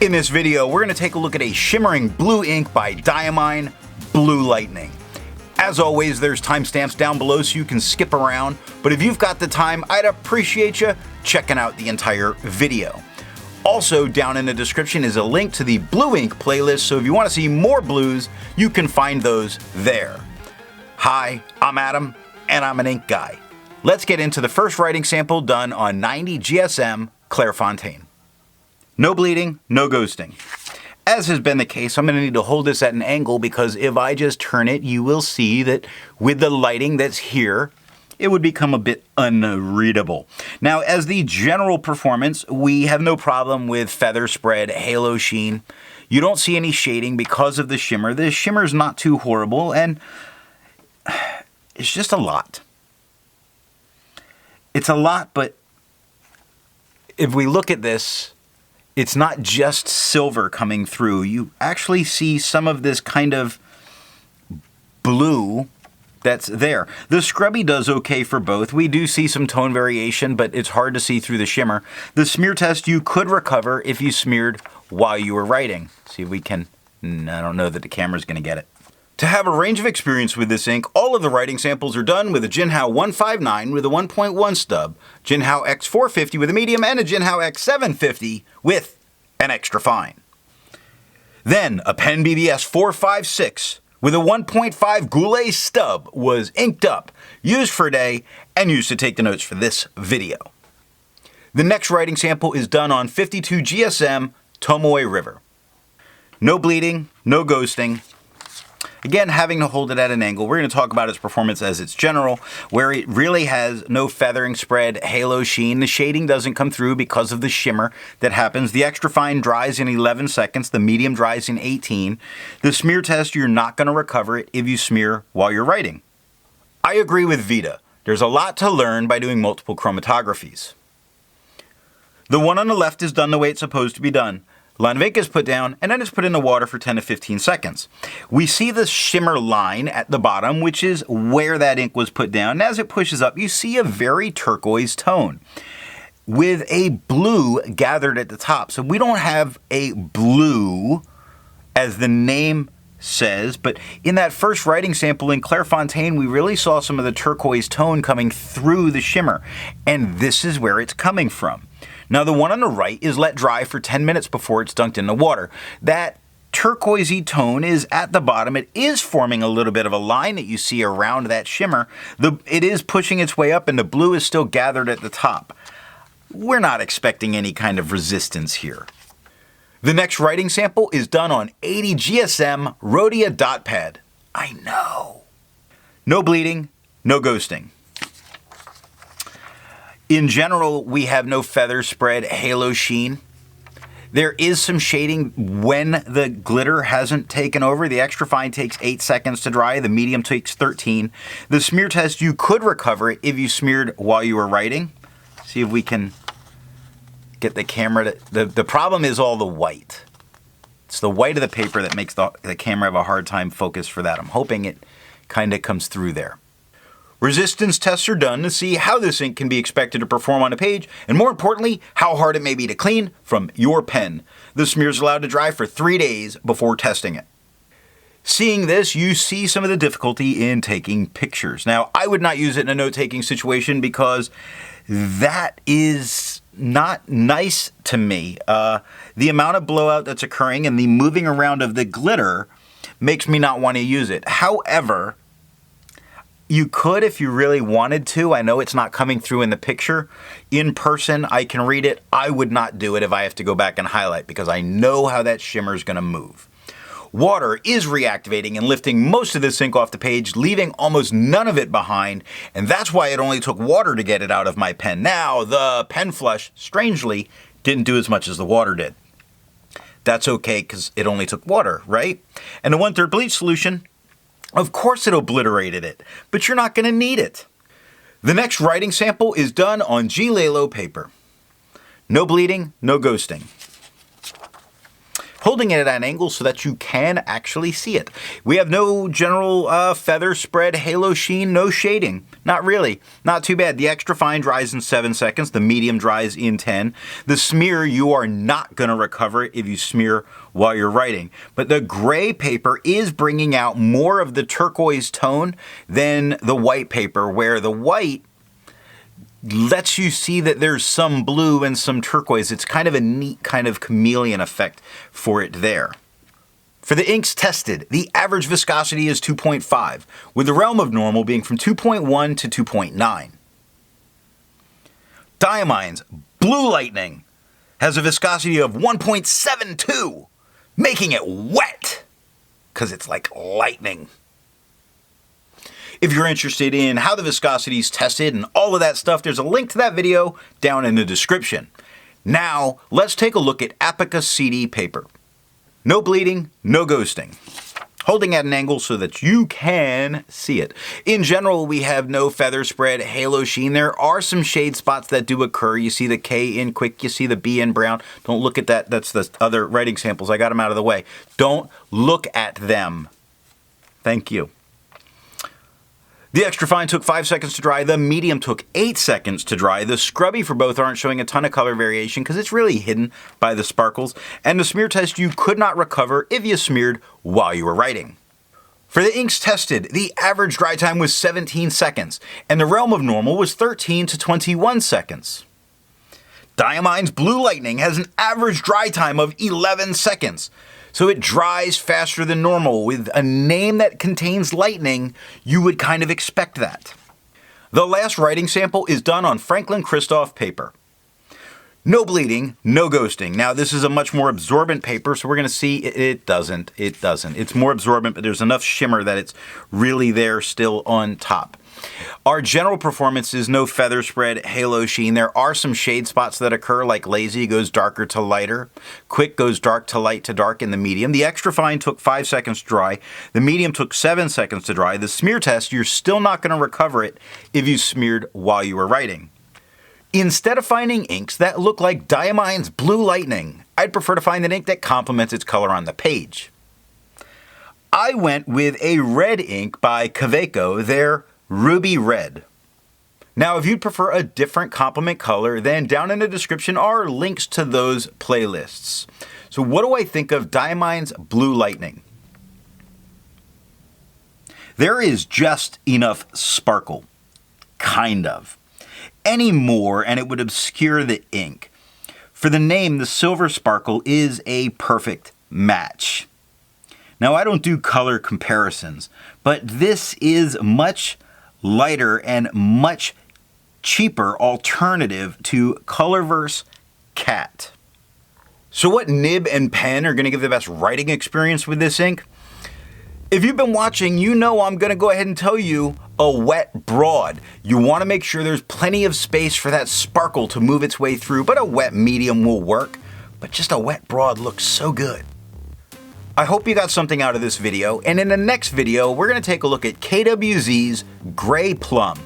In this video, we're going to take a look at a shimmering blue ink by Diamine Blue Lightning. As always, there's timestamps down below so you can skip around, but if you've got the time, I'd appreciate you checking out the entire video. Also, down in the description is a link to the blue ink playlist, so if you want to see more blues, you can find those there. Hi, I'm Adam, and I'm an ink guy. Let's get into the first writing sample done on 90 GSM Clairfontaine. No bleeding, no ghosting. As has been the case, I'm going to need to hold this at an angle because if I just turn it, you will see that with the lighting that's here, it would become a bit unreadable. Now, as the general performance, we have no problem with feather spread, halo sheen. You don't see any shading because of the shimmer. The shimmer's not too horrible, and it's just a lot. It's a lot, but if we look at this, it's not just silver coming through. You actually see some of this kind of blue that's there. The scrubby does okay for both. We do see some tone variation, but it's hard to see through the shimmer. The smear test you could recover if you smeared while you were writing. See if we can, I don't know that the camera's gonna get it. To have a range of experience with this ink, all of the writing samples are done with a Jinhao 159 with a 1.1 stub, Jinhao X450 with a medium, and a Jinhao X750 with an extra fine. Then a Pen BBS 456 with a 1.5 Goulet stub was inked up, used for a day, and used to take the notes for this video. The next writing sample is done on 52 GSM Tomoe River. No bleeding, no ghosting. Again, having to hold it at an angle, we're going to talk about its performance as its general, where it really has no feathering spread, halo sheen. The shading doesn't come through because of the shimmer that happens. The extra fine dries in 11 seconds. The medium dries in 18. The smear test, you're not going to recover it if you smear while you're writing. I agree with Vita. There's a lot to learn by doing multiple chromatographies. The one on the left is done the way it's supposed to be done. Line of ink is put down, and then it's put in the water for 10 to 15 seconds. We see the shimmer line at the bottom, which is where that ink was put down. And as it pushes up, you see a very turquoise tone with a blue gathered at the top. So we don't have a blue as the name says, but in that first writing sample in Clairfontaine, we really saw some of the turquoise tone coming through the shimmer, and this is where it's coming from. Now the one on the right is let dry for 10 minutes before it's dunked in the water. That turquoisey tone is at the bottom. It is forming a little bit of a line that you see around that shimmer. It is pushing its way up and the blue is still gathered at the top. We're not expecting any kind of resistance here. The next writing sample is done on 80 GSM Rhodia dot pad. I know. No bleeding, no ghosting. In general, we have no feather spread, halo sheen. There is some shading when the glitter hasn't taken over. The extra fine takes 8 seconds to dry. The medium takes 13. The smear test, you could recover it if you smeared while you were writing. See if we can get the camera to... The problem is all the white. It's the white of the paper that makes the camera have a hard time focus for that. I'm hoping it kind of comes through there. Resistance tests are done to see how this ink can be expected to perform on a page, and more importantly, how hard it may be to clean from your pen. The smear is allowed to dry for 3 days before testing it. Seeing this, you see some of the difficulty in taking pictures. Now, I would not use it in a note-taking situation because that is not nice to me. The amount of blowout that's occurring and the moving around of the glitter makes me not want to use it. However, you could if you really wanted to. I know it's not coming through in the picture. In person, I can read it. I would not do it if I have to go back and highlight because I know how that shimmer is going to move. Water is reactivating and lifting most of this ink off the page, leaving almost none of it behind, and that's why it only took water to get it out of my pen. Now, the pen flush, strangely, didn't do as much as the water did. That's okay because it only took water, right? And the 1/3 bleach solution, of course it obliterated it, but you're not going to need it. The next writing sample is done on G-Lalo paper. No bleeding, no ghosting. Holding it at an angle so that you can actually see it. We have no general feather spread, halo sheen, no shading. Not really. Not too bad. The extra fine dries in 7 seconds. The medium dries in 10. The smear, you are not going to recover it if you smear while you're writing. But the gray paper is bringing out more of the turquoise tone than the white paper, where the white lets you see that there's some blue and some turquoise. It's kind of a neat kind of chameleon effect for it there. For the inks tested, the average viscosity is 2.5, with the realm of normal being from 2.1 to 2.9. Diamine's Blue Lightning has a viscosity of 1.72, making it wet, because it's like lightning. If you're interested in how the viscosity is tested and all of that stuff, there's a link to that video down in the description. Now, let's take a look at Apica CD paper. No bleeding, no ghosting. Holding at an angle so that you can see it. In general, we have no feather spread, halo sheen. There are some shade spots that do occur. You see the K in quick, you see the B in brown. Don't look at that. That's the other writing samples. I got them out of the way. Don't look at them. Thank you. The extra fine took 5 seconds to dry. The medium took 8 seconds to dry. The scrubby for both aren't showing a ton of color variation because it's really hidden by the sparkles. And the smear test you could not recover if you smeared while you were writing. For the inks tested, the average dry time was 17 seconds, and the realm of normal was 13 to 21 seconds. Diamine's Blue Lightning has an average dry time of 11 seconds. So it dries faster than normal. With a name that contains lightning, you would kind of expect that. The last writing sample is done on Franklin Christoph paper. No bleeding, no ghosting. Now this is a much more absorbent paper, so we're going to see it doesn't. It's more absorbent, but there's enough shimmer that it's really there still on top. Our general performance is no feather spread, halo sheen. There are some shade spots that occur, like lazy goes darker to lighter. Quick goes dark to light to dark in the medium. The extra fine took 5 seconds to dry. The medium took 7 seconds to dry. The smear test, you're still not going to recover it if you smeared while you were writing. Instead of finding inks that look like Diamine's Blue Lightning, I'd prefer to find an ink that complements its color on the page. I went with a red ink by Kaweco, their Ruby Red. Now, if you'd prefer a different complement color, then down in the description are links to those playlists. So what do I think of Diamine's Blue Lightning? There is just enough sparkle. Kind of. Any more and it would obscure the ink. For the name, the silver sparkle is a perfect match. Now, I don't do color comparisons, but this is much lighter and much cheaper alternative to Colorverse Cat. So what nib and pen are going to give the best writing experience with this ink? If you've been watching, you know I'm going to go ahead and tell you a wet broad. You want to make sure there's plenty of space for that sparkle to move its way through, but a wet medium will work. But just a wet broad looks so good. I hope you got something out of this video, and in the next video, we're going to take a look at KWZ's Gray Plum.